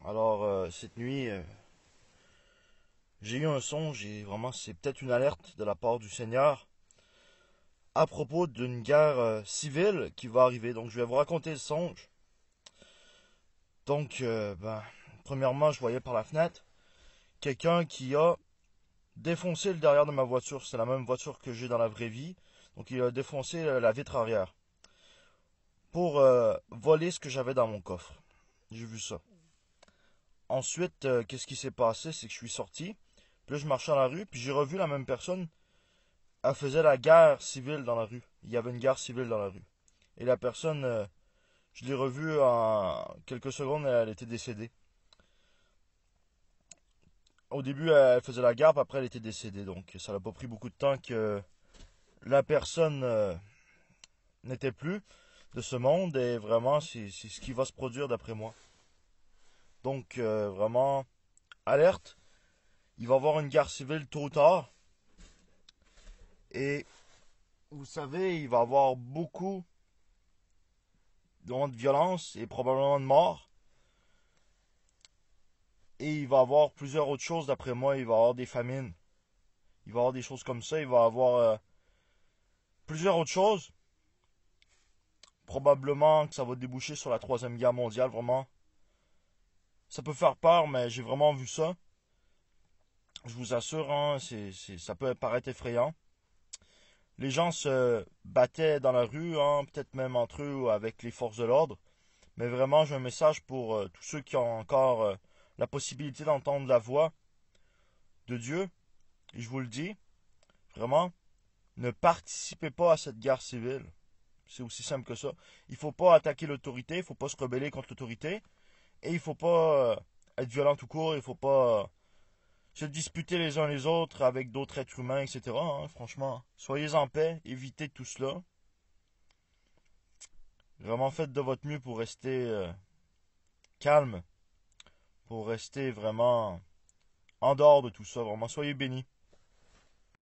Alors, cette nuit, j'ai eu un songe et vraiment, c'est peut-être une alerte de la part du Seigneur à propos d'une guerre civile qui va arriver. Donc, je vais vous raconter le songe. Donc, premièrement, je voyais par la fenêtre quelqu'un qui a défoncé le derrière de ma voiture. C'est la même voiture que j'ai dans la vraie vie. Donc, il a défoncé la vitre arrière pour voler ce que j'avais dans mon coffre. J'ai vu ça. Ensuite, qu'est-ce qui s'est passé? C'est que je suis sorti. Puis là, je marchais dans la rue, puis j'ai revu la même personne. Elle faisait la guerre civile dans la rue. Il y avait une guerre civile dans la rue. Et la personne, je l'ai revue en quelques secondes, elle était décédée. Au début, elle faisait la guerre, puis après, elle était décédée. Donc, ça n'a pas pris beaucoup de temps que la personne n'était plus de ce monde. Et vraiment, c'est ce qui va se produire d'après moi. Donc, vraiment, alerte. Il va y avoir une guerre civile tôt ou tard. Et vous savez, il va y avoir beaucoup de violence et probablement de mort. Et il va y avoir plusieurs autres choses d'après moi. Il va y avoir des famines. Il va y avoir des choses comme ça. Il va y avoir plusieurs autres choses. Probablement que ça va déboucher sur la troisième guerre mondiale, vraiment. Ça peut faire peur, mais j'ai vraiment vu ça. Je vous assure, hein, ça peut paraître effrayant. Les gens se battaient dans la rue, hein, peut-être même entre eux ou avec les forces de l'ordre. Mais vraiment, j'ai un message pour tous ceux qui ont encore la possibilité d'entendre la voix de Dieu. Et je vous le dis, vraiment, ne participez pas à cette guerre civile. C'est aussi simple que ça. Il ne faut pas attaquer l'autorité, il ne faut pas se rebeller contre l'autorité. Et il ne faut pas être violent tout court, il ne faut pas se disputer les uns les autres avec d'autres êtres humains, etc. hein, franchement, soyez en paix, évitez tout cela. Vraiment, faites de votre mieux pour rester calme, pour rester vraiment en dehors de tout ça. Vraiment, soyez bénis.